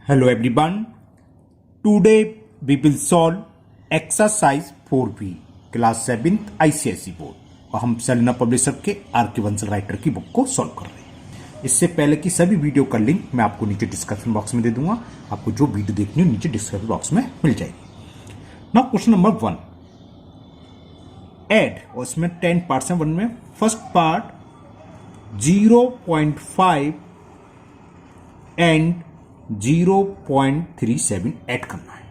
Hello everyone. Today we will solve exercise 4B class 7th ICSE board और हम Selina publisher के R K. Bansal writer की book को solve कर रहे हैं। इससे पहले की सभी वीडियो का लिंक मैं आपको नीचे डिस्क्रिप्शन बॉक्स में दे दूंगा। आपको जो वीडियो देखनी हो नीचे डिस्क्रिप्शन बॉक्स में मिल जाएगी। नाउ क्वेश्चन नंबर 1 ऐड, और इसमें 10 पार्ट्स हैं। 1 में फर्स्ट पार्ट 0.5 एंड 0.37 ऐड करना है।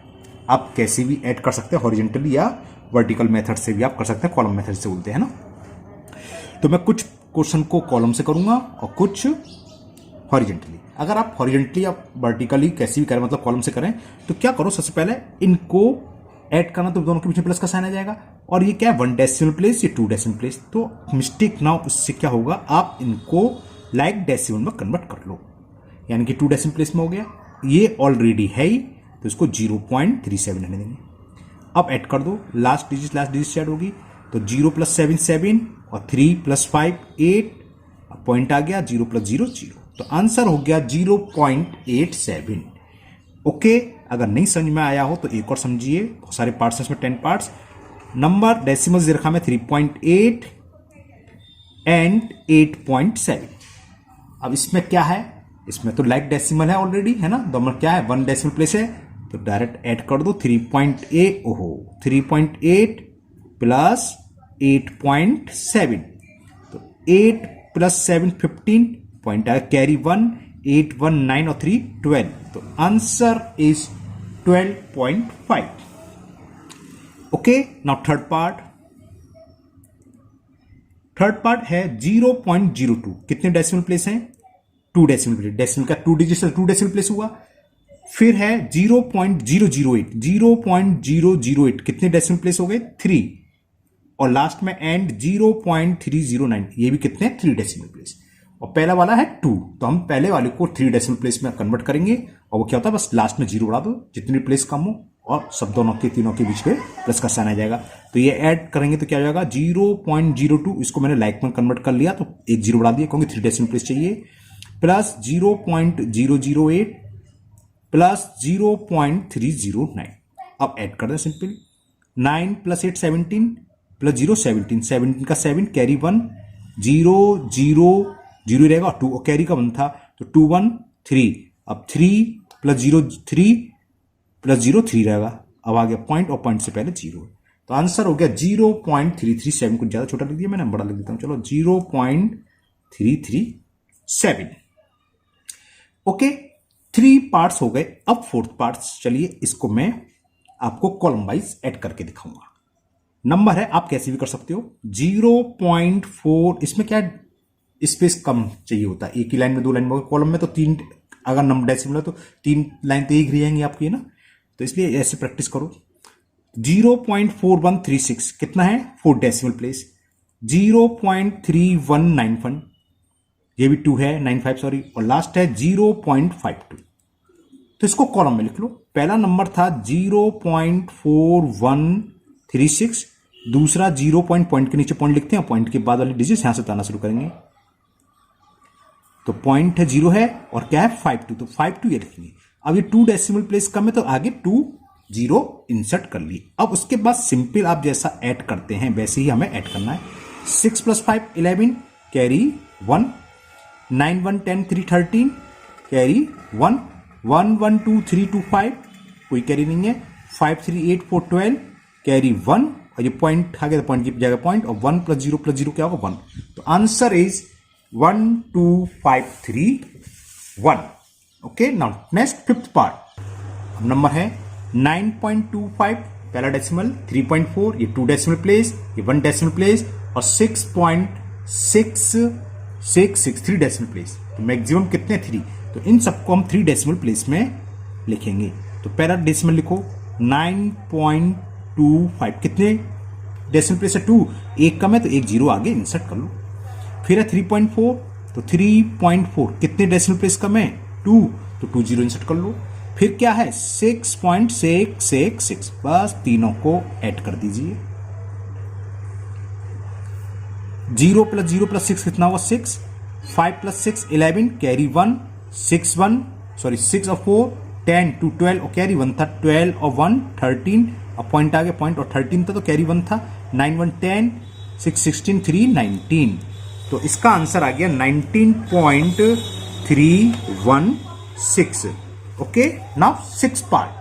आप कैसे भी ऐड कर सकते हैं, हॉरिजॉन्टली या वर्टिकल मेथड से भी आप कर सकते हैं, कॉलम मेथड से बोलते हैं ना। तो मैं कुछ क्वेश्चन को कॉलम से करूंगा और कुछ हॉरिजॉन्टली। अगर आप हॉरिजॉन्टली या वर्टिकली कैसे भी करें, मतलब कॉलम से करें, तो क्या करो, सबसे पहले इनको ऐड करना, तो दोनों के पीछे प्लस का साइन आ जाएगा। और ये क्या है, 1 डेसिमल प्लेस, ये 2 डेसिमल प्लेस। तो मिस्टेक ना हो, इससे क्या होगा, आप इनको लाइक डेसिमल में कन्वर्ट कर लो, यानी कि 2 डेसिमल प्लेस में हो गया। ये ऑलरेडी है ही, तो इसको 0.37 रहने देंगे। अब ऐड कर दो, लास्ट डिजिट से ऐड होगी, तो 0 + 7 7 और 3 + 5 8, पॉइंट आ गया 0 + 0 0। तो आंसर हो गया 0.87। ओके, अगर नहीं समझ में आया हो तो एक और समझिए। बहुत सारे पार्ट्स हैं इसमें, 10 पार्ट्स। नंबर डेसिमल दे रखा में 3.8 एंड 8.7। अब इसमें क्या है, इसमें तो लाइक डेसिमल है ऑलरेडी, है ना। दोनों क्या है, 1 डेसिमल प्लेस है, तो डायरेक्ट ऐड कर दो 3.8 प्लस 8.7। तो 8 + 7 15, पॉइंट आया कैरी 1, 8 1 9 और 3 12। तो answer is 12.5। Okay, now third part है 0.02। कितने डेसिमल प्लेस हैं, 2 डेसिमल प्लेस। डेसिमल का 2 डिजिट से 2 डेसिमल प्लेस हुआ। फिर है 0.008। कितने डेसिमल प्लेस हो गए, 3। और लास्ट में एंड 0.309, ये भी कितने, 3 डेसिमल प्लेस। और पहला वाला है 2, तो हम पहले वाले को 3 डेसिमल प्लेस में कन्वर्ट करेंगे। और वो क्या होता है, बस लास्ट में 0 बढ़ा दो, जितनी प्लेस कम हो, और सब दोनों के तीनों के बीच में प्लस का साइन आ जाएगा। तो ये ऐड करेंगे तो क्या हो जाएगा, 0.02। इसको मैंने लाइक में कन्वर्ट कर लिया, तो एक 0 बढ़ा दिया क्योंकि 3 डेसिमल प्लेस चाहिए। Plus 0.008 plus 0.309। अब ऐड कर दें सिंपल, 9 + 8 17 प्लस 0 17, 17 का 7 कैरी 1, 0 0 0 रहेगा, 2 और कैरी का 1 था, तो 2 1 3। अब 3 + 0 3 प्लस 0 3 रहेगा। अब आ गया पॉइंट, और पॉइंट से पहले 0 है, तो आंसर हो गया 0.337। कुछ ज्यादा छोटा लिख दिया मैंने, बड़ा लिख देता हूं, चलो 0.337। ओके, 3 पार्ट्स हो गए। अब 4th पार्ट्स, चलिए इसको मैं आपको कॉलम वाइज ऐड करके दिखाऊंगा। नंबर है, आप कैसे भी कर सकते हो, 0.4। इसमें क्या स्पेस कम चाहिए होता है, एक ही लाइन में 2 लाइन में। कॉलम में तो 3, अगर नंबर डेसिमल है तो 3 लाइन तो एक रह जाएंगी आपकी, ना। तो इसलिए ऐसे प्रैक्टिस करो। 0.4136 कितना है, 4 डेसिमल प्लेस। 0.3191, ये भी 2 है, 95 सॉरी। और लास्ट है 0.52। तो इसको कॉलम में लिख लो। पहला नंबर था 0.4136, दूसरा 0 पॉइंट के नीचे पॉइंट लिखते हैं, पॉइंट के बाद वाली डिजिट यहां से बताना शुरू करेंगे। तो पॉइंट है 0 है, और क्या है 52, तो 52 ये लिखेंगे। अब ये 2 डेसिमल प्लेस कम है, तो आगे 2 0 इंसर्ट कर लिए। अब उसके बाद सिंपल आप जैसा ऐड करते हैं वैसे ही हमें ऐड करना है। 6 + 5 11 कैरी 1, 9 1 10 3 13 कैरी 1, 1 1 2 3 2 5 कोई कैरी नहीं है, 5 3 8 4 12 कैरी 1, और ये पॉइंट आ गया, पॉइंट की जगह पॉइंट, और 1 + 0 + 0 क्या होगा, 1। तो answer is 12531। Okay, now next 5th part. अब नंबर है 9.25, पहला डेसिमल, 3.4, ये 2 डेसिमल प्लेस, ये 1 डेसिमल प्लेस, और 6.663 3 डेसिमल प्लेस। तो मैक्सिमम कितने, 3। तो इन सबको हम 3 डेसिमल प्लेस में लिखेंगे। तो पहला डेसिमल लिखो 9.25, कितने डेसिमल प्लेस है, 2, एक कम है तो एक 0 आगे इंसर्ट कर लो। फिर है 3.4, तो 3.4 कितने डेसिमल प्लेस कम है, 2, तो 2 0 इंसर्ट कर लो। फिर क्या है 6.666, बस तीनों को ऐड कर दीजिए। 0 + 0 + 6 कितना हुआ, 6। 5 + 6 11 कैरी 1, 6 1 6 और 4 10 टू 12 और कैरी 1 था, 12 और 1 13, अब पॉइंट आ गया, पॉइंट और 13 था तो कैरी 1 था, 9 1 10, 6 16 3 19। तो इसका आंसर आ गया 19.316। Okay, now six part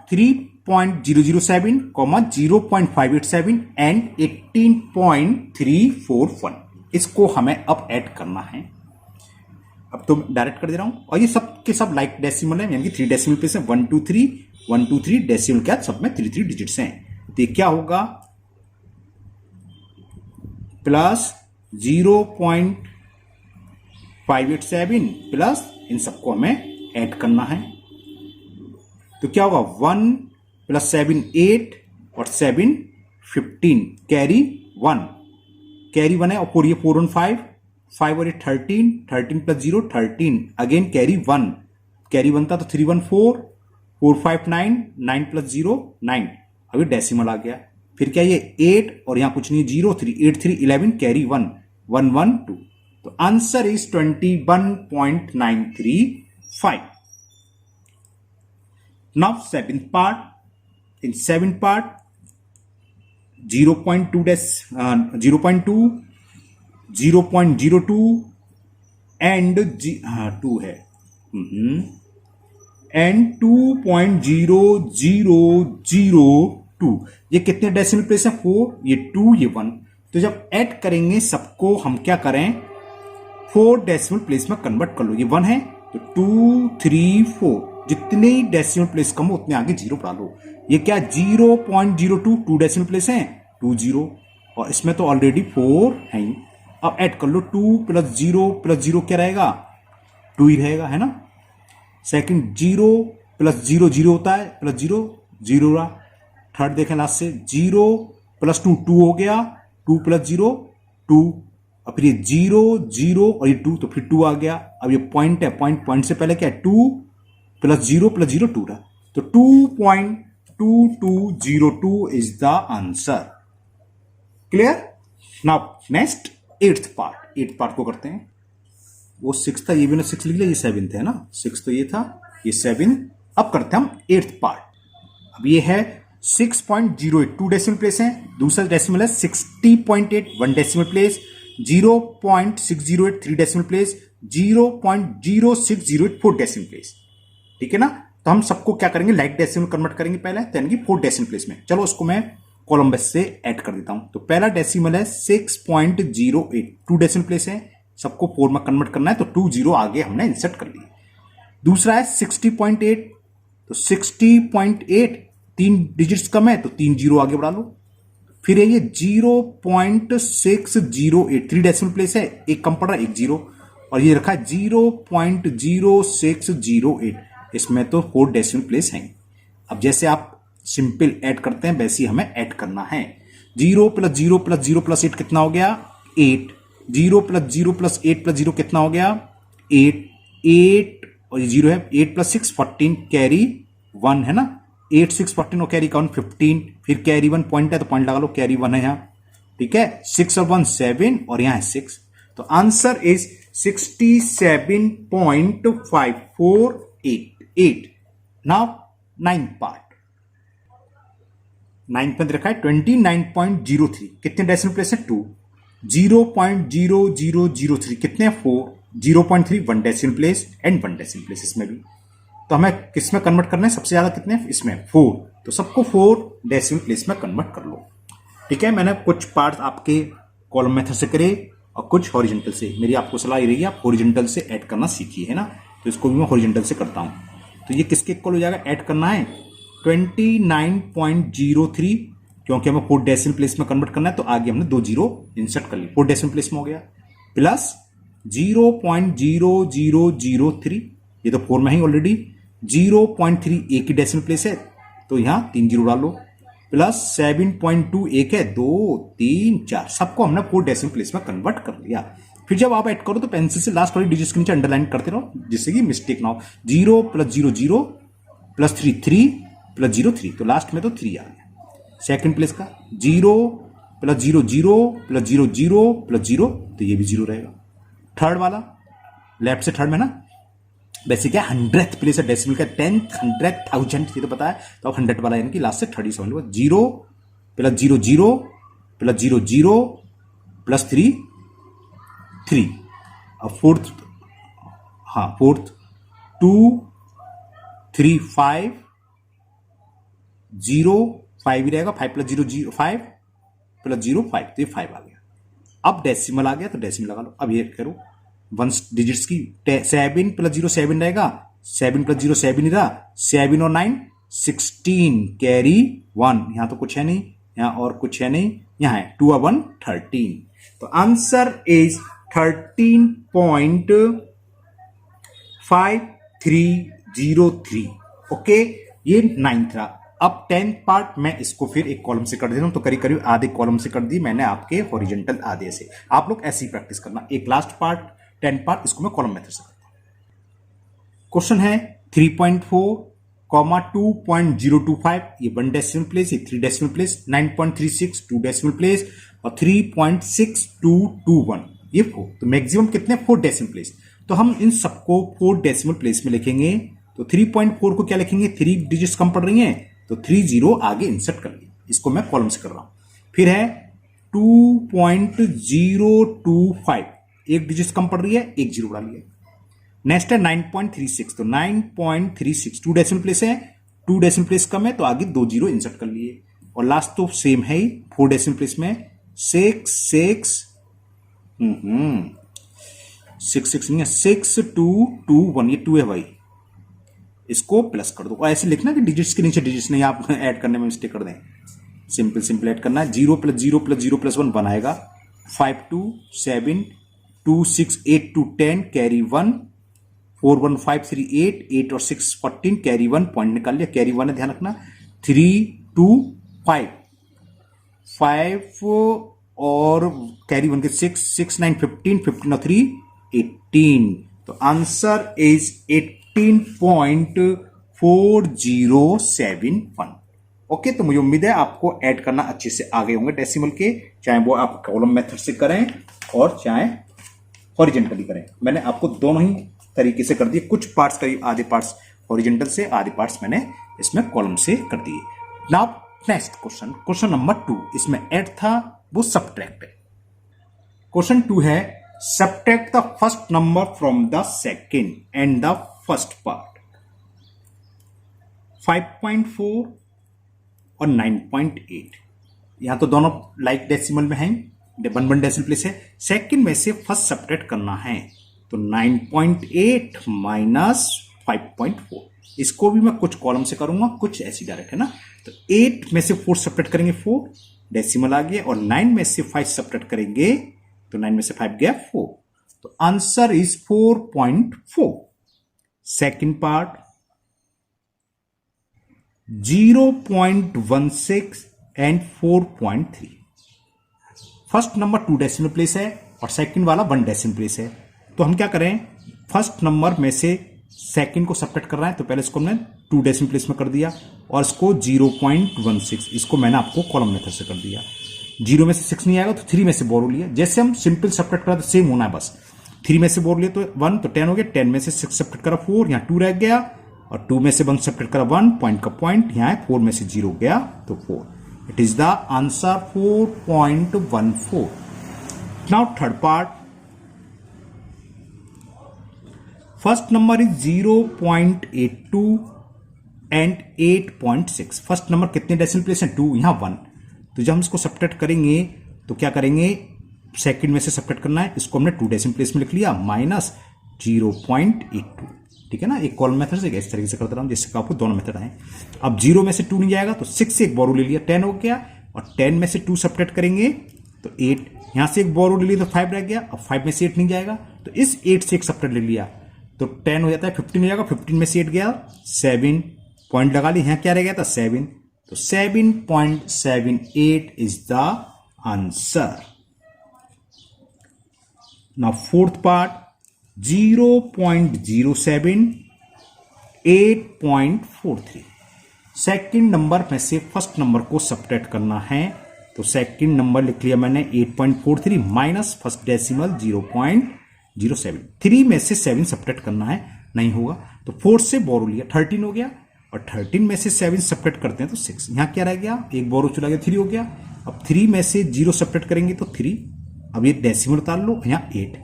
3.007, 0.587 and 18.341। इसको हमें अब ऐड करना है। अब तो डायरेक्ट कर दे रहा हूं, और ये सब के सब लाइक डेसिमल है, यानी कि 3 डेसिमल प्लेस है, 1 2 3 1 2 3 डेसिमल क्या सब में 3 3 डिजिट्स हैं। तो ये क्या होगा, प्लस 0.587 प्लस इन सबको हमें ऐड करना है। तो क्या होगा, 1 प्लस 7 8 और 7 15, कैरी 1 है, और 4 ये 4 1 5 और ये 13 प्लस 0 13, अगेन कैरी 1 था तो 3 1 4 5 9 प्लस 0 9, अभी डेसिमल आ गया। फिर क्या ये 8 और यहां कुछ नहीं, 0 3 8 3 11, कैरी 1 1 1 2। तो answer is 21.935। Now seventh part, in seventh part 0.2 0.02 and 2 है, एंड 2.0002। ये कितने डेसिमल प्लेस है, 4, ये 2, ये 1। तो जब ऐड करेंगे सबको हम क्या करें, 4 डेसिमल प्लेस में कन्वर्ट कर लो। ये 1 है तो 2 3 4, जितने डेसिमल प्लेस कम हो उतने आगे 0 बढ़ा लो। ये क्या 0.02 2 डेसिमल प्लेस है, 2 0, और इसमें तो ऑलरेडी 4 है। अब ऐड कर लो, 2 प्लस 0 क्या रहेगा, 2 ही रहेगा, है ना। सेकंड 0 प्लस 0 0 होता है, प्लस 0 0 रहा। थर्ड देखें लास्ट से, 0 प्लस 2 2 हो गया, 2 प्लस 0 2, और फिर ये 0 0 और ये 2, तो फिर 2 आ गया। अब ये पॉइंट है, पॉइंट से पहले क्या है, 2 प्लस 0 2 रहा, तो 2.2202 is the answer. Clear. Now next eighth part को करते हैं। वो 6 था, ये भी ना 6 लिख लिया, ये 7 है ना, 6 तो ये था, ये 7। अब करते हैं हम एट्थ पार्ट। अब ये है 6.08 2 डेसिमल प्लेस है, दूसरा डेसिमल है 60.8 1 decimal place, 0.608 3 decimal place, 0.0608 4 decimal place. ठीक है ना। तो हम सबको क्या करेंगे, लाइक डेसिमल कन्वर्ट करेंगे पहले, यानी कि 4 डेसिमल प्लेस में। चलो उसको मैं कॉलम से ऐड कर देता हूं। तो पहला डेसिमल है 6.08 2 डेसिमल प्लेस है, सबको 4 में कन्वर्ट करना है, तो 2 0 आगे हमने इंसर्ट कर लिया। दूसरा है 60.8, तो 60.8 3 डिजिट्स कम है तो 3 0 आगे बढ़ा लो। फिर है ये 0.608 3 डेसिमल प्लेस है, एक कम पड़ रहा है, एक 0, और ये रखा है 0.0608, इसमें तो 4 डेसिमल प्लेस हैं। अब जैसे आप सिंपल ऐड करते हैं वैसे ही हमें ऐड करना है। 0 प्लस 0 प्लस 0 प्लस 8 कितना हो गया, 8। 0 प्लस 0 प्लस 8 प्लस 0 कितना हो गया, 8 और ये 0 है, 8 प्लस 6 14, कैरी 1 है ना, 8 6 14 और कैरी काउंट 15, फिर कैरी 1 पॉइंट है तो पॉइंट लगा लो, कैरी 1 है यहाँ। ठीक है, 6 और 1 7 और यहाँ है 6, तो answer is 67.548। Now ninth part, ninth में रखा है 29.03, कितने डेसिमल प्लेस है, 2। 0.0003 कितने, 4। 0.3 1 decimal place and 1 decimal place इसमें भी। तो हमें किस में कन्वर्ट करना है, सबसे ज्यादा कितने, इसमें 4, तो सबको 4 डेसिमल प्लेस में कन्वर्ट कर लो। ठीक है, मैंने कुछ पार्ट आपके कॉलम मेथड से करे और कुछ हॉरिजॉन्टल से। मेरी आपको सलाह ये रही, आप हॉरिजॉन्टल से ऐड करना सीखिए, है ना। तो इसको भी मैं हॉरिजॉन्टल से करता हूं। तो ये किसके इक्वल हो जाएगा, ऐड करना है 29.03, क्योंकि हमें 4 डेसिमल प्लेस में कन्वर्ट करना है, तो आगे हमने 2 0 इंसर्ट कर ली, 4 डेसिमल प्लेस में हो गया, प्लस 0.0003, ये तो 4 में ही ऑलरेडी, 0.3 एक ही डेसिमल प्लेस है तो यहां 3 0 डालो, प्लस 7.2 एक है, 2 3 4, सबको हमने 4 डेसिमल प्लेस में कन्वर्ट कर लिया। फिर जब आप ऐड करो तो पेंसिल से लास्ट वाली डिजिट्स के नीचे अंडरलाइन करते रहो, जिससे कि मिस्टेक ना हो। 0 प्लस 0 0 प्लस 3 3 प्लस 0 3, तो लास्ट में तो 3 आ गया। सेकंड प्लेस का 0 प्लस 0 0 प्लस 0 0 प्लस 0, तो ये भी 0 रहेगा। थर्ड वाला लेफ्ट से थर्ड में ना, वैसे क्या 100th प्लेस है डेसिमल का, 10th 100th 1000 ये तो पता है, तो अब 100 वाला यानी कि लास्ट से 37 लो, 0 प्लस 0 0 प्लस 0 0 प्लस 3 3, अब फोर्थ, हाँ फोर्थ 2 3 5 0 5 ही रहेगा, 5 प्लस 0 0 5 प्लस 0 5, तो ये 5 आ गया। अब डेसिमल आ गया तो डेसिमल लगा लो। अब ये करो वन डिजिट्स की, 7 प्लस 0 7 रहेगा, 7 प्लस 0 7 ही रहा, 7 और 9 16 कैरी 1, यहां तो कुछ है नहीं, यहां और कुछ है नहीं, यहां है 2 और 1 13, तो आंसर इज 13.5303। ओके, ये 9th रहा। अब 10th पार्ट मैं इसको फिर एक कॉलम से कर दे रहा हूं, तो करीब करीब आधे कॉलम से कर दी मैंने आपके हॉरिजॉन्टल आधे से। आप लोग ऐसी प्रैक्टिस करना। एक लास्ट पार्ट 10 पार्ट इसको मैं कॉलम मेथड से करता हूं। क्वेश्चन है 3.4 कॉमा 2.025, ये 1 डेसिमल प्लेस, ये 3 डेसिमल प्लेस, 9.36 2 डेसिमल प्लेस और 3.6221 ये 4, तो मैक्सिमम कितने 4 डेसिमल प्लेस। तो हम इन सबको 4 डेसिमल प्लेस में लिखेंगे। तो 3.4 को क्या लिखेंगे, 3 डिजिट्स कम पड़ रही हैं तो 3 0 आगे इंसर्ट कर लिया, इसको मैं कॉलम से कर रहा हूं। फिर है 2.025, एक डिजिट कम पड़ रही है, एक जीरो बढ़ा लिया। नेक्स्ट है 9.36, तो 9.36 2 डेसिमल प्लेस है, 2 डेसिमल प्लेस कम है तो आगे 2 जीरो इंसर्ट कर लिए। और लास्ट तो सेम है ही 4 डेसिमल प्लेस में 6 6 6 नहीं है, 6 2 2 1, ये 2 है भाई, इसको प्लस कर दो। और ऐसे लिखना कि डिजिट्स के नीचे डिजिट्स नहीं, आप ऐड करने में मिस्टेक कर दें। सिंपल सिंपल ऐड करना है, 0 प्लस 0 प्लस 0 प्लस 1 बनाएगा, 5 2 7 2 6 8 2 10 कैरी 1 4 1 5 3 8 8 और 6 14 कैरी 1 पॉइंट निकाल लिया, कैरी 1 है ध्यान रखना। 3 2 5 5 और कैरी 1 के 6 6 9 15 15 और 3 18, तो आंसर इज 18.4071। ओके, तो मुझे उम्मीद है आपको ऐड करना अच्छे से आ गए होंगे डेसिमल के, चाहे वो आप कॉलम मेथड से करें और चाहे हॉरिजॉन्टली करें। मैंने आपको दोनों ही तरीके से कर दिए, कुछ पार्ट्स करीब आधे पार्ट्स हॉरिजॉन्टल से, आधे पार्ट्स मैंने इसमें कॉलम से कर दिए। Now next question, question number 2, इसमें ऐड था वो सब्ट्रैक्ट है। क्वेश्चन 2 है subtract the first number from the second and the first part. 5.4 और 9.8, यहां तो दोनों लाइक डेसिमल में हैं, 1 डेसिमल प्लेस है। सेकंड में से फर्स्ट सब्ट्रैक्ट करना है, तो 9.8 माइनस 5.4, इसको भी मैं कुछ कॉलम से करूंगा, कुछ ऐसी डायरेक्ट है ना। तो 8 में से 4 सब्ट्रैक्ट करेंगे 4 डेसिमल आ गया, और 9 में से 5 सब्ट्रैक्ट करेंगे तो 9 में से 5 गया 4, तो answer is 4.4। Second part 0.16 and 4.3। First number 2 decimal place है और सेकंड वाला 1 डेसिमल प्लेस है, तो हम क्या करें, फर्स्ट नंबर में से सेकंड को सब्ट्रैक्ट कर रहा है, तो पहले इसको हमने 2 डेसिमल प्लेस में कर दिया, और इसको 0.16 इसको मैंने आपको कॉलम मेथड से कर दिया। 0 में से 6 नहीं आएगा तो 3 में से बोरो लिया, जैसे हम सिंपल सब्ट्रैक्ट करा तो सेम होना है बस। 3 में से बोर लिया तो 1, तो 10 हो गया, 10 में से 6 सब्ट्रैक्ट करा 4, यहाँ 2 रह गया, और 2 में से 1 सब्ट्रैक्ट करा 1, पॉइंट का पॉइंट यहाँ है, 4 में से 0 गया तो 4, it is the answer 4.14। Now third part, first number is 0.82 and 8.6। First number कितने डेसिमल प्लेस हैं, 2, यहां 1, तो जब हम इसको सब्ट्रैक्ट करेंगे तो क्या करेंगे, सेकंड में से सब्ट्रैक्ट करना है, इसको हमने 2 डेसिमल प्लेस में लिख लिया, माइनस 0.82, ठीक है ना। एक कॉलम मेथड से इस तरीके से करता रहा हूं, जिससे आपको दोनों मेथड आए। अब 0 में से 2 नहीं जाएगा तो 6 से एक बोरो ले लिया, 10 हो गया, और 10 में से 2 सब्ट्रैक्ट करेंगे तो 8, यहां से एक बोरो ले लिया तो 5 रह गया, अब 5 में से 8 नहीं जाएगा तो इस 8 से एक सब्ट्रैक्ट ले लिया तो 10 हो जाता है, 15 हो जाएगा, 15 में से 8 गया 7, पॉइंट लगा लिया, यहां क्या रह गया था 7, तो 7.78 is the answer. Now fourth part 0.07 8.43। Second number में से फर्स्ट नंबर को सब्ट्रैक्ट करना है, तो सेकेंड नंबर लिख लिया मैंने 8.43 माइनस फर्स्ट डेसिमल 0.07। 3 में से 7 सब्ट्रैक्ट करना है, नहीं होगा। तो 4 से बोरो लिया 13 हो गया, और 13 में से 7 सब्ट्रैक्ट करते हैं तो 6। यहां क्या रह गया, एक बोरो चला गया 3 हो गया। अब 3 में से 0 सब्ट्रैक्ट करेंगे तो 3। अब ये डेसिमल उतार लो, यहाँ 8।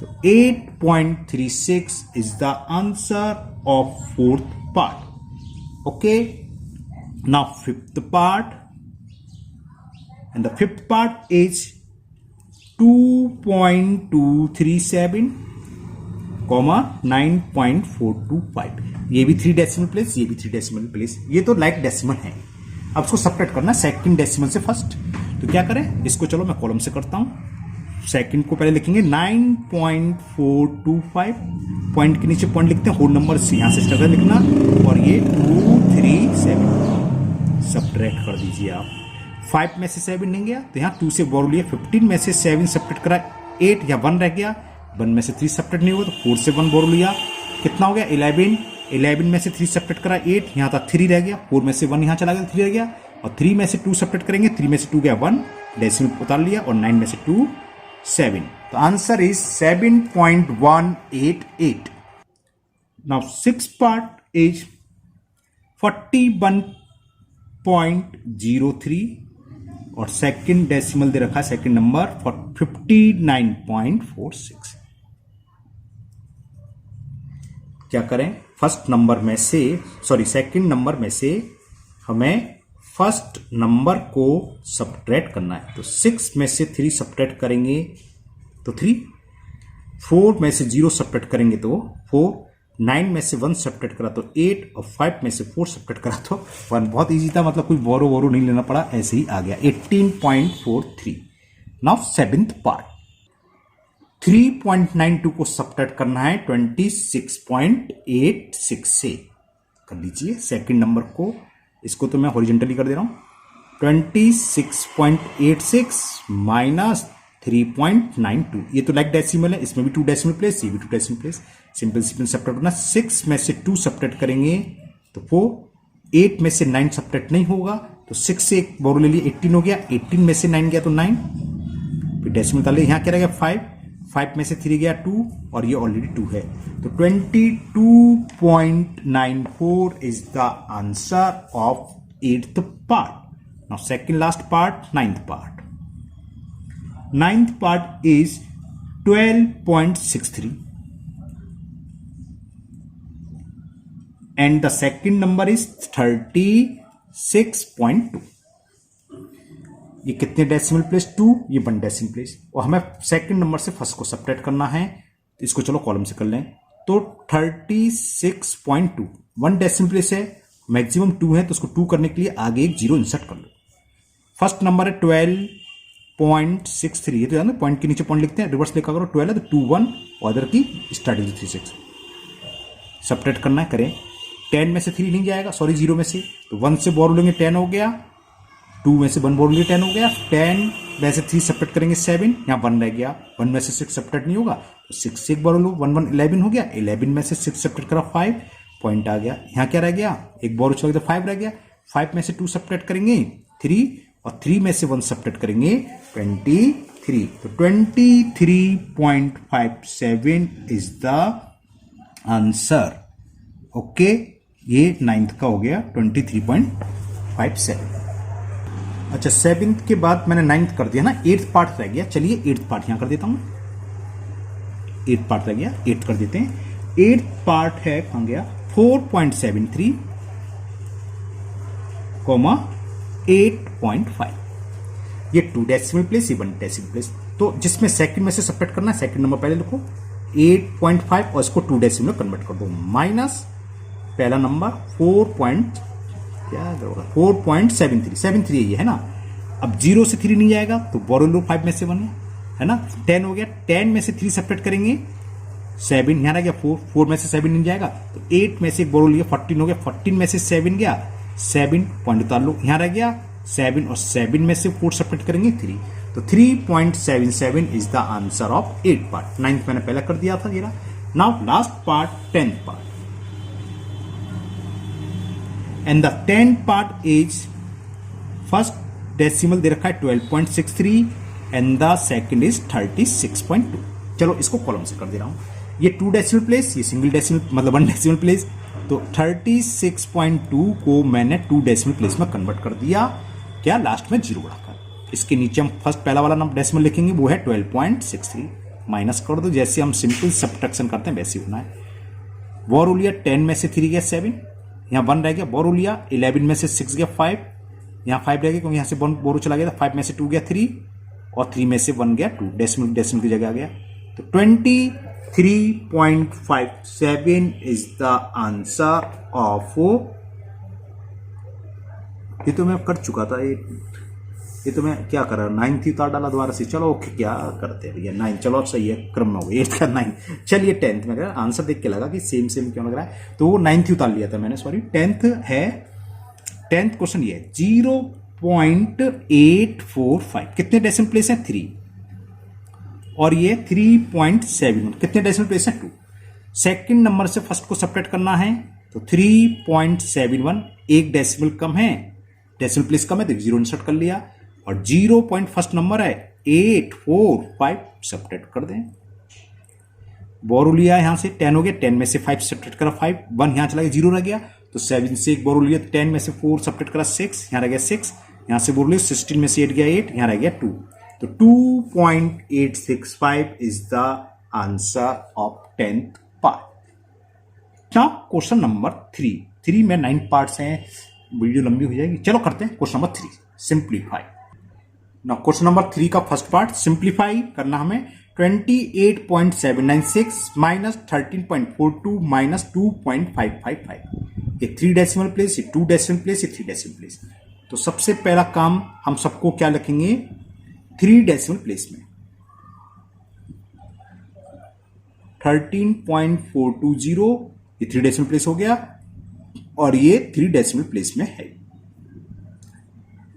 तो 8.36 is the answer of 4th part. Okay, now 5th part, and the 5th part is 2.237, 9.425। ये भी 3 डेसिमल प्लेस, ये भी 3 डेसिमल प्लेस, ये तो लाइक डेसिमल है। अब इसको सब्ट्रैक्ट करना सेकंड डेसिमल से फर्स्ट। तो क्या करें इसको, चलो मैं कॉलम से करता हूं। सेकंड को पहले लिखेंगे 9.425, पॉइंट के नीचे पॉइंट लिखते हैं, होल नंबर से यहां से स्ट्रक्चर लिखना, और ये 237 सब्ट्रैक्ट कर दीजिए आप। 5 में से 7 नहीं गया तो यहाँ 2 से बोरो लिया। 15 में से 7 सब्ट्रैक्ट करा 8, या 1 रह गया। 1 में से 3 सब्ट्रैक्ट नहीं हुआ तो 4 से 1 बोरो लिया। कितना हो गया 11। 11 में से 3 सब्ट्रैक्ट करा 8, यहाँ था 3 रह गया। 4 में से 1 यहाँ चला गया 3 रह गया, और 3 में से 2 सब्ट्रैक्ट करेंगे, 3 में से 2 गया 1, डेसिमल उतार लिया, और 9 में से 2 7। तो answer is 7.188। Now 6th part is 41.03, और सेकंड डेसिमल दे रखा है सेकंड नंबर 59.46। क्या करें, फर्स्ट नंबर में से सेकंड नंबर में से हमें फर्स्ट नंबर को सब्ट्रैक्ट करना है। तो 6 में से 3 सब्ट्रैक्ट करेंगे तो 3, 4 में से 0 सब्ट्रैक्ट करेंगे तो 4, 9 में से 1 सब्ट्रैक्ट करा तो 8, और 5 में से 4 सब्ट्रैक्ट करा तो 1। बहुत इजी था, मतलब कोई बोरो नहीं लेना पड़ा, ऐसे ही आ गया 18.43। नाउ 7th पार्ट, 3.92 को सब्ट्रैक्ट करना है 26.86 से। कर लीजिए सेकंड नंबर को, इसको तो मैं हॉरिजॉन्टली कर दे रहा हूं। 26.86 माइनस 3.92, ये तो लाइक डेसिमल है, इसमें भी 2 डेसिमल प्लेस, ये भी 2 डेसिमल प्लेस। सिंपल सब्ट्रैक्ट करना, 6 में से 2 सब्ट्रैक्ट करेंगे तो 4, 8 में से 9 सब्ट्रैक्ट नहीं होगा तो 6 से एक बोरो ले लिए 18 हो गया। 18 में से 9 गया तो 9, फिर डेसिमल डाले, यहां क्या रहेगा 5, 5 में से 3 गया 2, और ये ऑलरेडी 2 है। तो 22.94 is the answer of 8th part. Now second last part, 9th part. 9th part is 12.63, and the second number is 36.2। ये कितने डेसिमल प्लेस 2, ये 1 डेसिमल प्लेस, और हमें सेकंड नंबर से फर्स्ट को सब्ट्रैक्ट करना है। तो इसको चलो कॉलम से कर लें। तो 36.2 1 डेसिमल प्लेस है, मैक्सिमम 2 है, तो उसको 2 करने के लिए आगे एक 0 इंसर्ट कर लो। फर्स्ट नंबर है 12.63, ये तो जाना पॉइंट के नीचे पॉइंट लिखते हैं, रिवर्स लिखा करो। 12 है तो 2 1, और अदर की स्टार्टिंग 3 6 सब्ट्रैक्ट करना है, करें। 10 में से 3 नहीं जाएगा, सॉरी 0 में से, तो 1 से बोरो लेंगे 10 हो गया, 2 में से 1 बोरो लेंगे 10 हो गया। 10 में से 3 सब्ट्रैक्ट करेंगे 7, यहाँ 1 रह गया। 1 में से 6 सब्ट्रैक्ट नहीं होगा तो 6 से एक बोरो लो, 1 1 11 हो गया। 11 में से 6 सब्ट्रैक्ट करा 5, पॉइंट आ गया। यहाँ क्या रह गया, एक बोरो चला गया तो 5 रह गया। 5 में से 2 सब्ट्रैक्ट करेंगे 3, और 3 में से 1 सब्ट्रैक्ट करेंगे 23, तो 23.57 इज द आंसर। ओके, ये 9th का हो गया 23.57। अच्छा, 7th के बाद मैंने 9th कर दिया ना, 8th पार्ट रह गया। चलिए 8th पार्ट यहां कर देता हूं। 8th पार्ट रह गया, 8th कर देते हैं। 8th पार्ट है, कहां गया, 4.73, 8.5। ये 2 डेसिमल प्लेस, ये 1 डेसिमल प्लेस। तो जिसमें सेकंड में से सब्ट्रैक्ट करना है, सेकंड नंबर पहले लिखो 8.5, और इसको 2 डेसिमल कन्वर्ट कर दो, माइनस पहला नंबर 4.73 ये है ना। अब 0 से 3 नहीं जाएगा तो बोरो लो, 5 में से 1 है ना। 10 हो गया, 10 में से 3 सब्ट्रैक्ट करेंगे 7, यहां रह गया 4, 4 में से 7 नहीं जाएगा तो 8 में से एक बोरो लिया 14 हो गया। 14 में से 7 गया, 7 पॉइंट उतार लो, यहां रह गया 7, और 7 में से 4 सब्ट्रैक्ट करेंगे 3, तो 3.77 is the answer of 8th part. 9th मैंने पहले कर दिया था ये। Now last part, 10th part, and the 10th part is first decimal दे रखा है 12.63, एंड द सेकंड इज 36.2। चलो इसको कॉलम से कर दे रहा हूं। ये 2 डेसिमल प्लेस, ये सिंगल डेसिमल मतलब 1 डेसिमल प्लेस। तो 36.2 को मैंने 2 डेसिमल प्लेस में कन्वर्ट कर दिया, क्या लास्ट में 0 बढ़ाकर। इसके नीचे हम फर्स्ट पहला वाला नंबर डेसिमल लिखेंगे, वो है 12.63, माइनस कर दो, जैसे हम सिंपल सब्ट्रैक्शन करते हैं वैसे होना है। बोरो लिया 10 में से 3 गया 7, यहाँ 1 रह गया। बोरो लिया 11 में से 6 गया 5, यहाँ 5 रह गया क्योंकि यहाँ से 1 बोरो चला गया था। 5 में से 2 गया 3 और 3 में से 1 गया 2, डेसिमल की जगह आ गया। तो 23.57 इज द आंसर ऑफ, ये तो मैं कर चुका था, ये तो मैं क्या कर रहा हूँ, 9 थी उतार डाला दोबारा से। चलो ओके, क्या करते हैं भैया 9, चलो अब सही है, क्रम में हो गया 8 का 9। चलिए 10th में आंसर देख के लगा कि सेम क्यों लग रहा है, तो वो 9 थी उतार लिया था मैंने, सॉरी। 10th है, 10th क्वेश्चन ये है 0.845, कितने डेसिमल प्लेस है 3, और ये 3.71, कितने डेसिमल प्लेस है 2। सेकंड नंबर से फर्स्ट को सब्ट्रैक्ट करना है, तो 3.71 एक डेसिमल कम है, डेसिमल प्लेस कम है तो 0 इंसर्ट कर लिया, और 0 पॉइंट फर्स्ट नंबर है 845 सब्ट्रैक्ट कर दें। बोरो लिया यहां से 10 हो गया, 10 में से 5 सब्ट्रैक्ट करा 5, 1 यहां चला गया 0 रह गया, तो 7 से एक बोरो लिया, 10 में से 4 सब्ट्रैक्ट करा 6, यहां रह गया 6, यहां से बोरो लिया 16 में से 8 गया 8, यहां रह गया 2, तो 2.865 is the answer of 10th part. Now question number 3 में 9 पार्ट्स हैं, वीडियो लंबी हो जाएगी। चलो करते हैं क्वेश्चन नंबर 3, सिंप्लीफाई। ना क्वेश्चन नंबर 3 का फर्स्ट पार्ट सिंप्लीफाई करना हमें, 28.796 माइनस 13.42 माइनस 2.555, ये 3 डेसिमल प्लेस, ये 2 डेसिमल प्लेस, ये 3 डेसिमल प्लेस। तो सबसे पहला काम हम सबको क्या लिखेंगे 3 डेसिमल प्लेस में, 13.420 ये 3 डेसिमल प्लेस हो गया, और ये 3 डेसिमल प्लेस में है।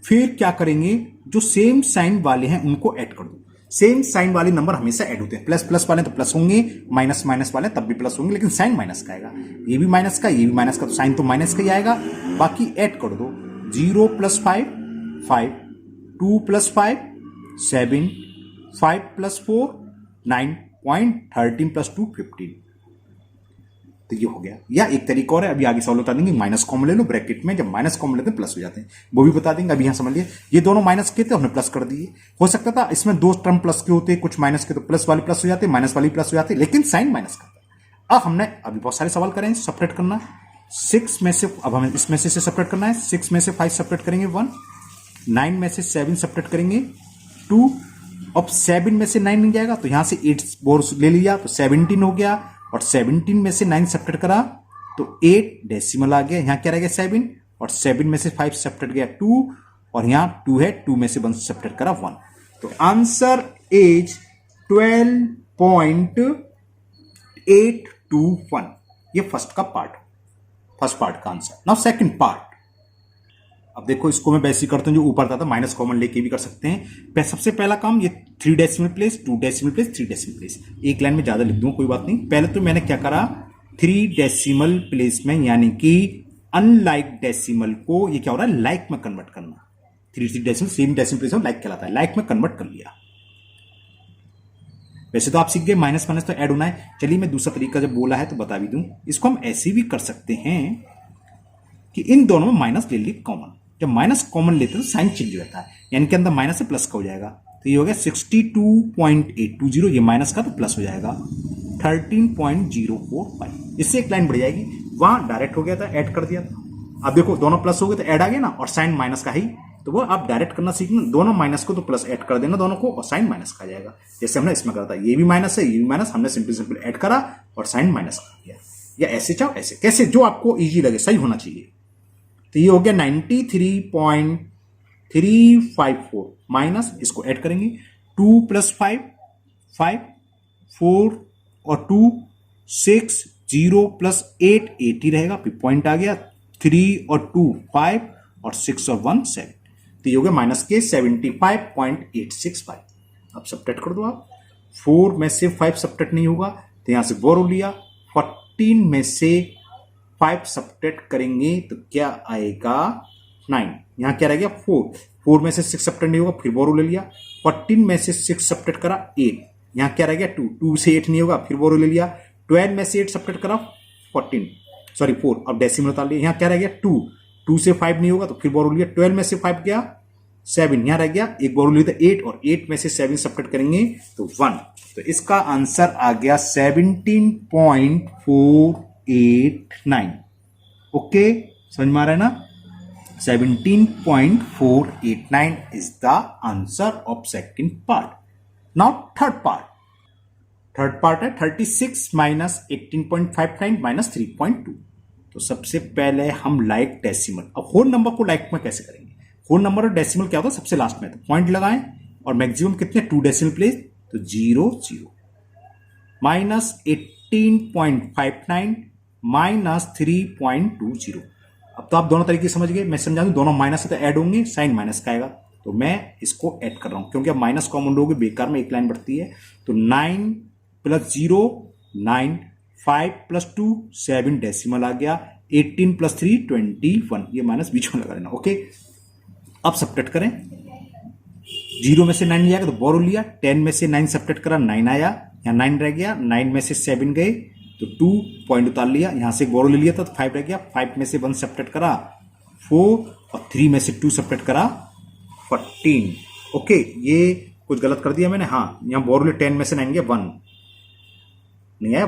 फिर क्या करेंगे, जो सेम साइन वाले हैं उनको ऐड कर दो। सेम साइन वाले नंबर हमेशा ऐड होते हैं, प्लस प्लस वाले तो प्लस होंगे, माइनस माइनस वाले तब भी प्लस होंगे, लेकिन साइन माइनस का आएगा। ये भी माइनस का, ये भी माइनस का, तो साइन तो माइनस का ही आएगा। बाकी ऐड कर दो, 0 + 5 5, 2 + 5 7, 5 + 4 9, 13 + 2 15, तो ये हो गया। या एक तरीका और है, अभी आगे सवाल बता देंगे, माइनस कॉमन ले लो ब्रैकेट में, जब माइनस कॉमन लेते हैं प्लस हो जाते हैं, वो भी बता देंगे। अभी यहां समझ लिए, ये दोनों माइनस के थे हमने प्लस कर दिए। हो सकता था इसमें 2 टर्म प्लस के होते, कुछ माइनस के, तो प्लस वाले प्लस हो जाते, माइनस वाले प्लस हो जाते, लेकिन साइन माइनस का। अब हमने अभी बहुत सारे सवाल करें, सेपरेट करना 6 में से, अब हमें इसमें से सेपरेट करना है, 6 में से 5 सेपरेट करेंगे 1, 9 में से 7 सेपरेट करेंगे 2, अब 7 में से 9 नहीं जाएगा तो यहां से 8 बोर ले लिया तो 17 हो गया, और 17 में से 9 सेपरेट करा तो 8 डेसिमल आ गया, यहां क्या रह गया 7, और 7 में से 5 सेपरेट गया 2, और यहां 2 है, 2 में से 1 सेपरेट करा 1, तो आंसर इज 12.821। ये फर्स्ट पार्ट का आंसर। नाउ सेकंड पार्ट, अब देखो इसको मैं वैसे ही करता हूं जो ऊपर था, माइनस कॉमन लेके भी कर सकते हैं। सबसे पहला काम, ये 3 decimal place, 2 decimal place, 3 decimal place, एक लाइन में ज्यादा लिख दूंगा कोई बात नहीं। पहले तो मैंने क्या करा, 3 डेसिमल प्लेस में, यानी कि अनलाइक डेसिमल को ये क्या हो रहा है लाइक में कन्वर्ट करना। 3 डेसिमल सेम डेसिमल प्लेस में लाइक कहलाता है, लाइक में कन्वर्ट कर लिया। वैसे तो आप सीख गए माइनस माइनस तो ऐड होना है। चलिए मैं दूसरा तरीका जब बोला है तो बता भी दूं, इसको हम ऐसे भी कर सकते हैं कि इन दोनों में माइनस ले लिए कॉमन, जब माइनस कॉमन लेते हैं तो साइन चेंज रहता है, यानी कि अंदर माइनस से प्लस का हो जाएगा, तो ये हो गया 62.820, ये माइनस का तो प्लस हो जाएगा 13.045, इससे एक लाइन बढ़ जाएगी। वहां डायरेक्ट हो गया था, ऐड कर दिया था। अब देखो दोनों प्लस हो गए तो ऐड आ गया ना, और साइन माइनस का ही, तो वो आप डायरेक्ट करना सीखना, दोनों माइनस को तो प्लस ऐड कर देना दोनों को, और साइन माइनस का आ जाएगा। जैसे हमने इसमें करा था, ये भी माइनस है, ये भी माइनस, हमने सिंपल ऐड करा और साइन माइनस कर दिया। या ऐसे चाहो ऐसे, कैसे जो आपको इजी लगे, सही होना चाहिए। तो ये हो गया 93.354 माइनस, इसको ऐड करेंगे 2 + 5 5, 4 और 2 6, 0 + 8 80 रहेगा, फिर पॉइंट आ गया 3 और 2 5 और 6 और 1 7, तो ये हो गया माइनस के 75.865। अब सब्ट्रैक्ट कर दो आप, 4 में से 5 सब्ट्रैक्ट नहीं होगा तो यहां से बोरो लिया, 14 में से 5 सब्ट्रैक्ट करेंगे तो क्या आएगा 9, यहां क्या रह गया 4 में से 6 सब्ट्रैक्ट नहीं होगा, फिर बोरो ले लिया, 14 में से 6 सब्ट्रैक्ट करा 8, यहां क्या रह गया 2 से 8 नहीं होगा, फिर बोरो ले लिया, 12 में से 8 सब्ट्रैक्ट करा 14 सॉरी 4, अब डेसिमल उतार लिया, यहाँ क्या रह गया 2, 2 से 5 नहीं होगा तो फिर बोरो लिया, 12 में से 5 गया 7, यहाँ रह गया एक बोरो लिया तो 8, और 8 में से 7 सब्ट्रैक्ट करेंगे तो 1, तो इसका आंसर आ गया 17.489। ओके, समझ में आ रहा है ना? 17.489 is the answer of second part. Now third part. Third part है 36 माइनस 18.59 माइनस 3.2। तो सबसे पहले हम लाइक डेसिमल, अब होल नंबर को लाइक में कैसे करेंगे? होल नंबर और डेसिमल क्या होता है? सबसे लास्ट में तो पॉइंट लगाएं और मैक्सिमम कितने 2 डेसिमल प्लेस, तो 0 0 माइनस 18.59 माइनस 3.20। अब तो आप दोनों तरीके समझ गए, मैं समझा दूं, दोनों माइनस से तो ऐड होंगे, साइन माइनस का आएगा, तो मैं इसको ऐड कर रहा हूं क्योंकि अब माइनस कॉमन लोगे बेकार में एक लाइन बढ़ती है। तो 9 प्लस 0 9, 5 प्लस 2 7 डेसिमल आ गया, 18 प्लस 3 21, ये माइनस बीच में लगा देना। ओके, अब सब्ट्रैक्ट करें, 0 में से 9 लिया तो बोरो लिया, 10 में से 9 सब्ट्रैक्ट करा 9 आया, यहाँ 9 रह गया, 9 में से 7 गए तो 2 पॉइंट उतार लिया, यहां से बोरो ले लिया था तो 5 रह गया, 5 में से 1 सब्ट्रैक्ट करा 4 और 3 में से 2 सब्ट्रैक्ट करा 14। ओके, ये कुछ गलत कर दिया मैंने, हाँ यहाँ बोरो ले 10 में से 9 गया 1 नहीं आया,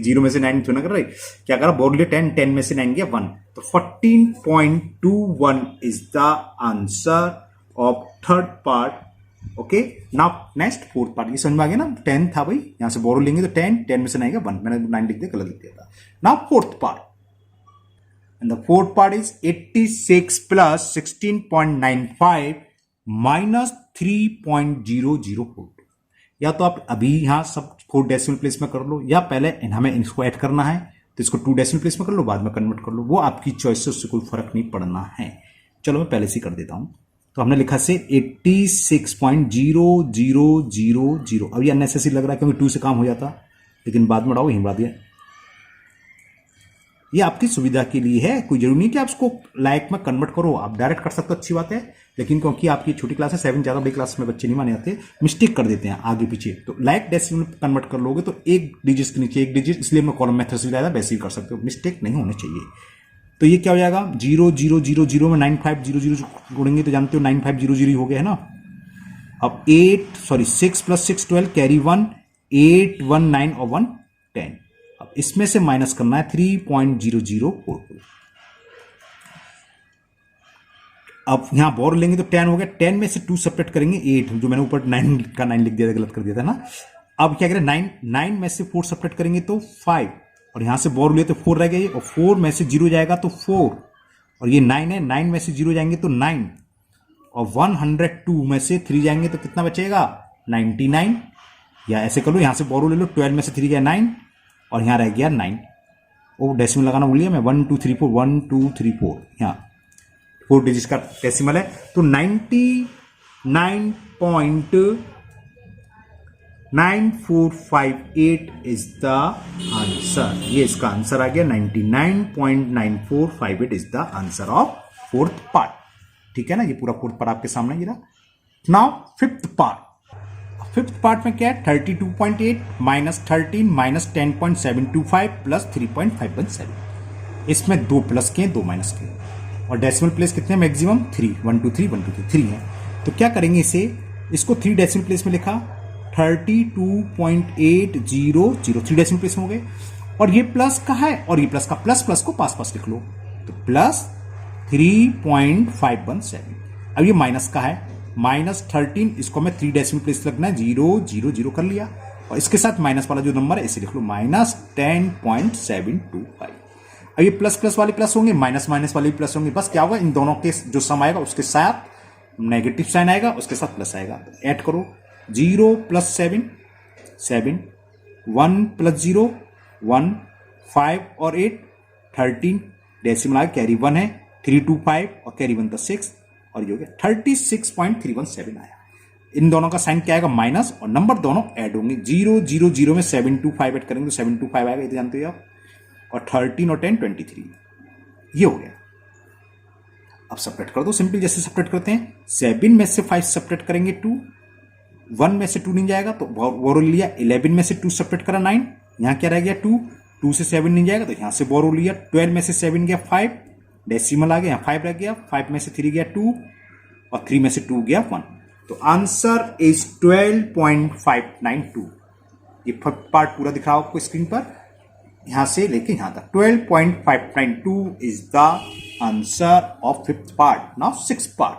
0 में से 9 तो ना कर रही, क्या करा बोरो ले 10, 10 में से 9 गया 1, तो 14.21 is the answer of third part. Okay, now next fourth part, ये समझ में आ गया ना? 10 था भाई, यहां से बोरो लेंगे तो 10, 10 में से 9 का 1, मैंने 9 लिख दिया, गलत लिख दिया था। Now fourth part, and the fourth part is 86 plus 16.95 minus 3.0042। या तो आप अभी यहां सब 4 डेसिमल प्लेस में कर लो, या पहले हमें इसको ऐड करना है तो इसको 2 डेसिमल प्लेस में कर लो, बाद में कन्वर्ट कर लो, वो आपकी चॉइस से, उससे कोई फर्क नहीं पड़ना है। चलो मैं पहले से कर देता हूं। तो हमने लिखा से 86.0000। अब ये अननेसेसरी लग रहा है क्योंकि 2 से काम हो जाता, लेकिन बाद में उड़ाओ, यहीं बढ़ा दिया। ये आपकी सुविधा के लिए है, कोई जरूरी नहीं कि आप इसको लाइक में कन्वर्ट करो, आप डायरेक्ट कर सकते हो, अच्छी बात है, लेकिन क्योंकि आपकी छोटी क्लास है 7, ज्यादा बड़ी क्लास में बच्चे नहीं माने जाते, मिस्टेक कर देते हैं आगे पीछे, तो लाइक डेसिमल कन्वर्ट कर लोगे तो एक डिजिट के नीचे एक डिजिट, इसलिए मैं कॉलम मेथड से ज्यादा वैसे ही कर सकते हो, मिस्टेक नहीं होनी चाहिए। तो ये क्या हो जाएगा 0000 में 9500 जोड़ेंगे तो जानते हो 9500 हो गया है ना। अब 6 प्लस 6 12 कैरी 1 8 1 9 और 1 10। अब इसमें से माइनस करना है 3.0042। अब यहां बोर लेंगे तो 10 हो गया, 10 में से 2 सब्ट्रैक्ट करेंगे 8, जो मैंने ऊपर 9 का 9 लिख दिया था, गलत कर दिया था ना। अब क्या करें 9 में से 4 सब्ट्रैक्ट करेंगे तो 5, और यहां से बोर लिए तो 4 रह गए, और 4 में से 0 जाएगा तो 4, और ये 9 है, 9 में से 0 जाएंगे तो 9, और 102 में से 3 जाएंगे तो कितना बचेगा 99। या ऐसे कर लो, यहां से बोरो ले लो, 12 में से 3 गया 9, और यहां रह गया 9। वो डेसिमल लगाना भूल गया मैं, 1 2 3 4 1 2 3 4, यहाँ 4 डिजिट का डेसिमल है, तो 99.9458 इज द आंसर। ये इसका आंसर आ गया, 99.9458 is the answer of fourth part. ठीक है ना, ये पूरा फोर्थ पार्ट आपके सामने गिरा। Now fifth part, fifth part में क्या है 32.8 माइनस 13 माइनस 10.725 प्लस 3.517। इसमें 2 प्लस के 2 माइनस के, और डेसिमल प्लेस कितने मैक्सिमम 3 1 2 3 1 2 3 है। तो क्या करेंगे इसे, इसको 3 डेसिमल प्लेस में लिखा 32.800, 3 डेसिमल प्लेस में हो गए, और ये प्लस का है और ये प्लस का, प्लस प्लस को पास पास लिख लो, तो प्लस 3.517। अब ये माइनस का है, माइनस 13, इसको मैं 3 डेसिमल प्लेस लगना है 0 0 0 कर लिया, और इसके साथ माइनस वाला जो नंबर है इसे लिख लो माइनस 10.725। अब ये प्लस प्लस वाले प्लस होंगे, माइनस माइनस वाले भी प्लस होंगे, बस क्या होगा इन दोनों के जो सम आएगा उसके साथ नेगेटिव साइन आएगा, उसके साथ प्लस आएगा। ऐड करो 0 प्लस 7 7, 1 प्लस 0 1, 5 और 8 13, डेसिमल आएगा, कैरी 1 है, 3 2 5 और कैरी 1 था 6, और ये हो गया 36.317 आया। इन दोनों का साइन क्या आएगा माइनस, और नंबर दोनों ऐड होंगे, 0 0 0 में 725 ऐड करेंगे तो 725 आएगा, ये जानते हो आप, और 13 और 10 23, ये हो गया। अब सब्ट्रैक्ट कर दो सिंपल, जैसे सब्ट्रैक्ट करते हैं 7 में से 5 सब्ट्रैक्ट करेंगे 2, 1 में से 2 नहीं जाएगा तो बोरो लिया, 11 में से 2 सब्ट्रैक्ट करा 9, यहाँ क्या रह गया 2, 2 से 7 नहीं जाएगा तो यहाँ से बोरो लिया, 12 में से 7 गया 5, डेसिमल आ गया, यहाँ 5 रह गया, 5 में से 3 गया 2 और 3 में से 2 गया 1। तो आंसर इज 12.592। ये पार्ट पूरा दिख रहा है आपको स्क्रीन पर, यहां से लेके यहां तक 12.592 is the answer of fifth part. Now six part,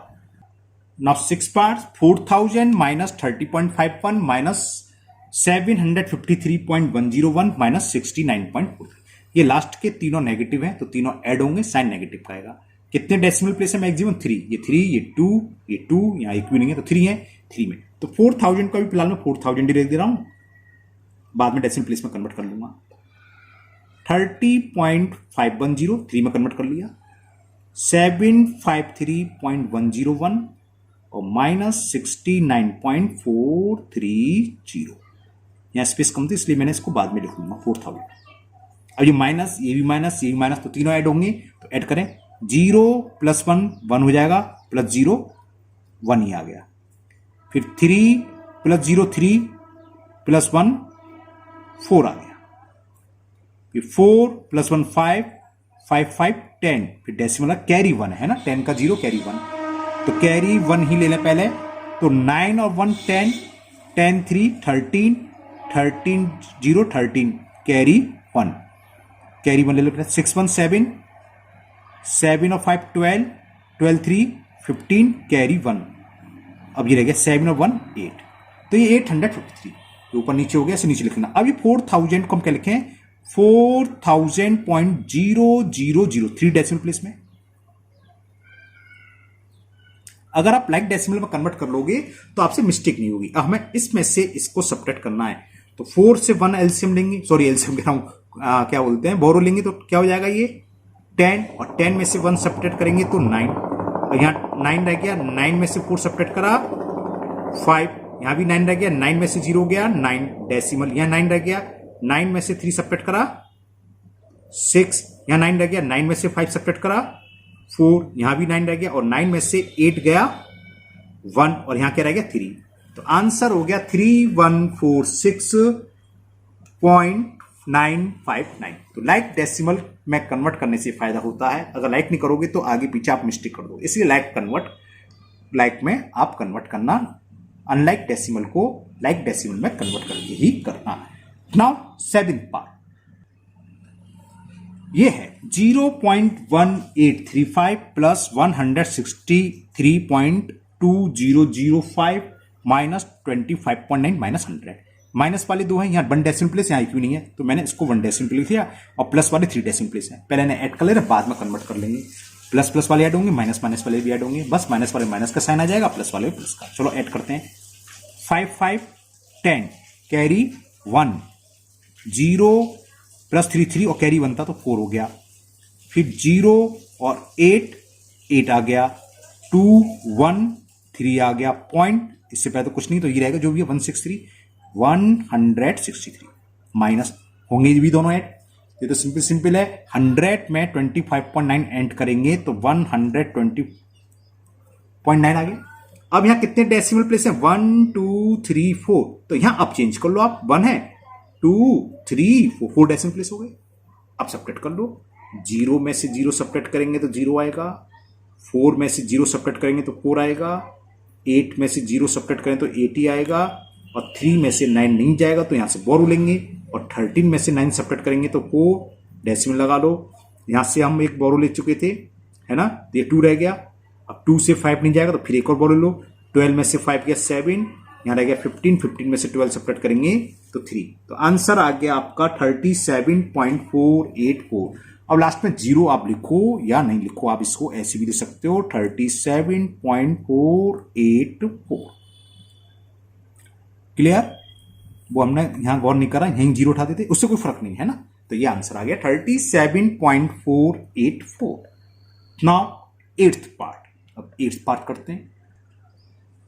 now six part 4000 minus 30.51 minus 753.101 minus 69.4। ये लास्ट के तीनों नेगेटिव हैं तो तीनों ऐड होंगे, साइन नेगेटिव का आएगा। कितने डेसिमल प्लेस है मैक्सिमम 3, ये 3, ये 2, ये 2, यहाँ एक भी नहीं है तो 3 है, 3 में। तो 4000 का भी फिलहाल मैं 4000 ही लिख दे रहा हूं, बाद में डेसिमल प्लेस में कन्वर्ट कर लूंगा। 30.510 3 में कन्वर्ट कर लिया, 753.101 और माइनस 69.430। यहाँ स्पेस कम थी इसलिए मैंने इसको बाद में लिख लूंगा 4000। अब ये माइनस, ये भी माइनस, ये भी माइनस, तो तीनों ऐड होंगे तो ऐड करें, 0 + 1 1 हो जाएगा, प्लस 0 1 ही आ गया, फिर 3 + 0 3 + 1 4 आ गया, फिर 4 + 1 5 5 5 10, फिर डेसिमल कैरी 1 है ना, 10 का 0 कैरी 1, तो कैरी 1 ही ले लें पहले, तो 9 और 1 10, 10 3 13 13 0 13 कैरी 1, कैरी 1 ले लें, 6 1 7 7 और 5 12 12 3 15 कैरी 1, अब ये रह गया 7 और 1 8, तो ये 853 ऊपर नीचे हो गया, ऐसे नीचे लिखना। अब ये 4000 को हम क्या लिखें, 4000.000 3 डेसिमल प्लेस में। अगर आप लाइक डेसिमल में कन्वर्ट कर लोगे तो आपसे मिस्टेक नहीं होगी। अब हमें इसमें से इसको सब्ट्रैक्ट करना है, तो 4 से 1 एलसीएम लेंगे, सॉरी एलसीएम कह रहा हूं, क्या बोलते हैं, बोरो लेंगे, तो क्या हो जाएगा ये 10, और 10 में से 1 सब्ट्रैक्ट करेंगे तो 9, और यहाँ 9 रह गया, 9 में से 4 सब्ट्रैक्ट करा 5, यहां भी 9 रह गया, 9 में से 0 गया 9 डेसिमल, यहां 9 रह गया, 9 में से 3 सब्ट्रैक्ट करा 6, यहां 9 रह गया, 9 में से 5 सब्ट्रैक्ट करा 4, यहां भी 9 रह गया, और 9 में से 8 गया 1, और यहां क्या रह गया 3, तो आंसर हो गया 3146.959। तो लाइक डेसिमल में कन्वर्ट करने से फायदा होता है, अगर लाइक नहीं करोगे तो आगे पीछे आप मिस्टेक कर दो, इसलिए लाइक में आप कन्वर्ट करना, अनलाइक डेसिमल को लाइक डेसिमल में कन्वर्ट करके ही करना। नाउ सेवेंथ पार्ट, ये है 0.1835 प्लस 163.2005 माइनस 25.9 माइनस 100। माइनस वाले दो हैं, यहाँ 1 डेसिमल प्लेस, यहाँ क्यों नहीं है, तो मैंने इसको 1 डेसिमल प्लेस लिया, और प्लस वाले 3 डेसिमल प्लेस है, पहले इन्हें ऐड कर ले रहे, बाद में कन्वर्ट कर लेंगे। प्लस प्लस वाले ऐड होंगे, माइनस माइनस वाले भी ऐड होंगे, बस माइनस वाले माइनस का साइन आ जाएगा, प्लस वाले प्लस का। चलो ऐड करते हैं, 5 5 10 कैरी 1, 0 + 3 3 और कैरी 1 था तो 4 हो गया, फिर 0 और 8 8 आ गया, 2 1 3 आ गया, पॉइंट, इससे पहले तो कुछ नहीं, तो ये रहेगा जो भी है 163 माइनस होंगे भी दोनों ऐड, ये तो सिंपल सिंपल है। 100 में 25.9 एंड करेंगे तो 120.9 आ गया। अब यहां कितने डेसिमल प्लेस हैं, 1 2 3 4, तो यहां अब चेंज कर लो आप, 1 है 2 3 4 डेसिमल प्लेस हो गए। अब सब्ट्रैक्ट कर लो, 0 में से 0 सब्ट्रैक्ट करेंगे तो 0 आएगा, 4 में से 0 सब्ट्रैक्ट करेंगे तो 4 आएगा, 8 में से 0 सब्ट्रैक्ट करें तो 8 ही आएगा, और 3 में से 9 नहीं जाएगा तो यहां से बोरो लेंगे, और 13 में से 9 सब्ट्रैक्ट करेंगे तो 4 डेसिमल लगा लो, यहां से हम एक बोरो ले चुके थे, है ना, तो ये 2 रह गया, अब 2 से 5 नहीं जाएगा तो फिर एक और बोरो लो, 12 में से 5 गया 7, यहां रह गया 15, 15 में से 12 सब्ट्रैक्ट करेंगे तो 3, तो आंसर आ गया आपका 37.484। अब लास्ट में 0 आप लिखो या नहीं लिखो, आप इसको ऐसे भी लिख सकते हो, 37.484। क्लियर, वो हमने यहां गौर नहीं करा, यहीं 0 उठाते थे, उससे कोई फर्क नहीं है ना, तो ये आंसर आ गया 37.484। नाउ 8th पार्ट, अब 8th पार्ट करते हैं।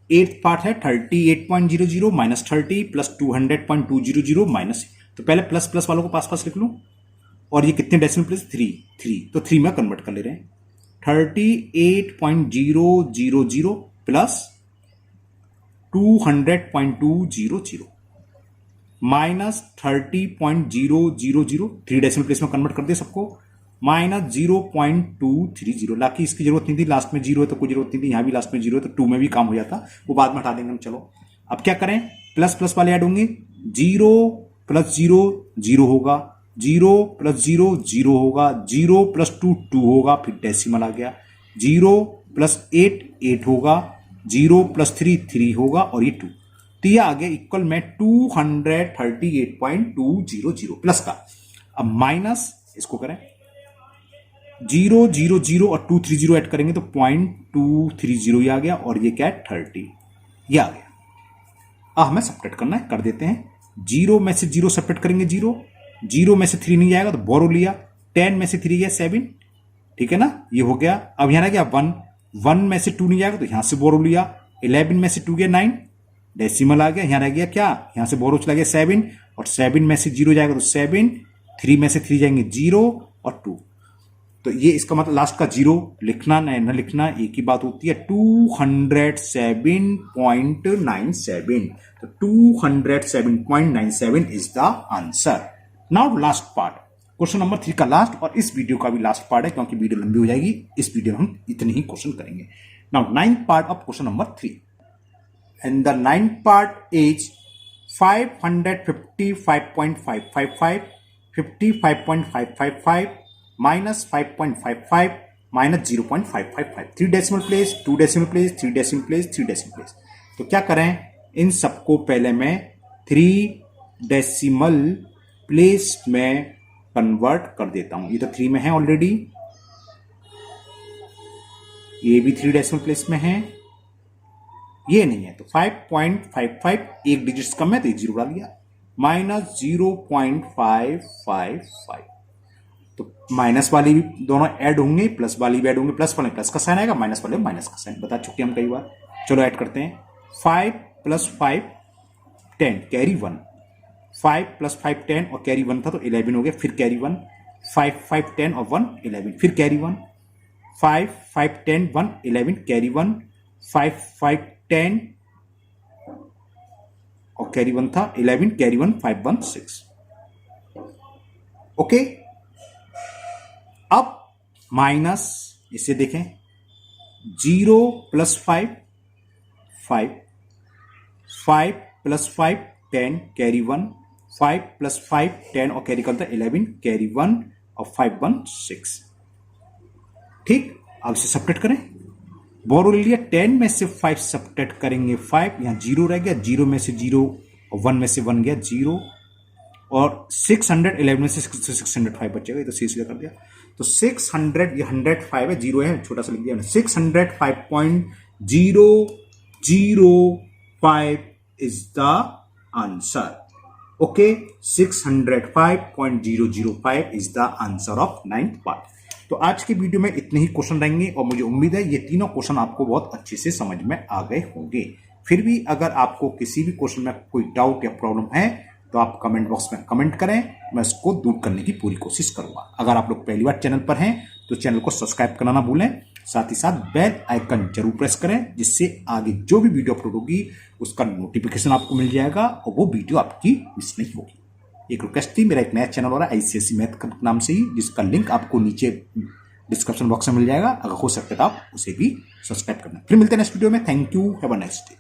8th पार्ट है 38.00 माइनस 30 प्लस 200.200 माइनस, तो पहले प्लस प्लस वालों को पास पास लिख लूं, और ये कितने डेसिमल प्लेस 3, तो 3 में कन्वर्ट कर ले रहे हैं, 38.000 प्लस 200.200 -30.000, 3 डेसिमल प्लेस में कन्वर्ट कर दिया सबको, -0.230। लाकी इसकी जरूरत नहीं थी, लास्ट में जीरो है तो कोई जरूरत नहीं थी, यहां भी लास्ट में जीरो है तो 2 में भी काम हो जाता, वो बाद में हटा देंगे हम। चलो अब क्या करें, प्लस प्लस वाले ऐड होंगे, 0 + 0 0 होगा, 0 + 0 0 होगा, 0 + 2 2 होगा, फिर डेसिमल आ गया, 0 + 8 8 होगा, 0 + 3 3 होगा, और ये 2, तो ये आ गया इक्वल में 238.200 प्लस का। अब माइनस इसको करें, 0 0 0 और 230 ऐड करेंगे तो 0.230 ये आ गया, और ये क्या है 30, ये आ गया। अब हमें सब्ट्रैक्ट करना है, कर देते हैं। 0 में से 0 सब्ट्रैक्ट करेंगे 0, 0 में से 3 नहीं जाएगा तो बोरो लिया, 10 में से 3 गया 7, ठीक है ना, ये हो गया। अब यहां रह गया 1, 1 में से 2 नहीं जाएगा तो यहां से बोरो लिया, 11 में से 2 गया 9, डेसिमल आ गया, यहां रह गया क्या, यहां से बोरो चला गया 7, और 7 में से 0 जाएगा तो 7, 3 में से 3 जाएंगे 0 और 2, तो ये इसका मतलब लास्ट का 0 लिखना न लिखना एक ही बात होती है। 207.97, तो 207.97 is the answer. Now last part, question number 3 का लास्ट, और इस वीडियो का भी लास्ट पार्ट है क्योंकि वीडियो लंबी हो जाएगी, इस वीडियो में हम इतने ही क्वेश्चन करेंगे। Now 9th part of question number 3, and the 9th part is 555.555, 55.555 -5.55 -0.555, 3 decimal place, 2 decimal place, 3 decimal place, 3 decimal place. तो क्या करें, इन सबको पहले मैं 3 डेसिमल प्लेस में कन्वर्ट कर देता हूं। ये तो 3 में है ऑलरेडी, ये भी 3 डेसिमल प्लेस में है, ये नहीं है, तो 5.55 एक डिजिट कम है तो एक 0 डाल दिया, -0.555, तो माइनस वाली भी दोनों ऐड होंगे, प्लस वाली भी ऐड होंगे, प्लस वाले प्लस का साइन आएगा, माइनस वाले माइनस का साइन, बता चुके हम कई बार। चलो ऐड करते हैं, 5 + 5 10 कैरी 1, 5 + 5 10 और कैरी 1 था तो 11 हो गया, फिर कैरी 1, 5 5 10 और 1 11, फिर कैरी 1, 5 5 10 1 11 कैरी 1, 5 5 10 और कैरी 1 था 11 कैरी 1 5 1 6। ओके, अब माइनस इसे देखें, 0 + 5 5, 5 + 5 10 कैरी 1, 5 + 5 10 और कैरी करता 11 कैरी 1 और 5 1 6। ठीक, अब इसे सब्ट्रैक्ट करें, बोरो ले लिया, 10 में से 5 सब्ट्रैक्ट करेंगे 5, यहां 0 रह गया, 0 में से 0 और 1 में से 1 गया 0, और 611 में से 605 बचेगा, ये तो सीधा कर दिया, तो 600, ये 105 है, 0 है, छोटा सा लिख दिया, 605.005 is the answer. Okay, 605.005 is the answer of 9th part. तो आज के वीडियो में इतने ही क्वेश्चन रहेंगे, और मुझे उम्मीद है ये तीनों क्वेश्चन आपको बहुत अच्छे से समझ में आ गए होंगे। फिर भी अगर आपको किसी भी क्वेश्चन में कोई डाउट या प्रॉब्लम है तो आप कमेंट बॉक्स में कमेंट करें, मैं इसको दूर करने की पूरी कोशिश करूंगा। अगर आप लोग पहली बार चैनल पर हैं तो चैनल को सब्सक्राइब करना ना भूलें, साथ ही साथ बेल आइकन जरूर प्रेस करें, जिससे आगे जो भी वीडियो अपलोड होगी उसका नोटिफिकेशन आपको मिल जाएगा और वो वीडियो आपकी मिस नहीं होगी। एक रिक्वेस्ट थी, मेरा एक नया चैनल हो रहा है ICSE मैथ के नाम से ही, जिसका लिंक आपको नीचे डिस्क्रिप्शन बॉक्स में मिल जाएगा, अगर हो सकता है तो आप उसे भी सब्सक्राइब करना। फिर मिलते हैं नेक्स्ट वीडियो में। Thank you, have a nice day.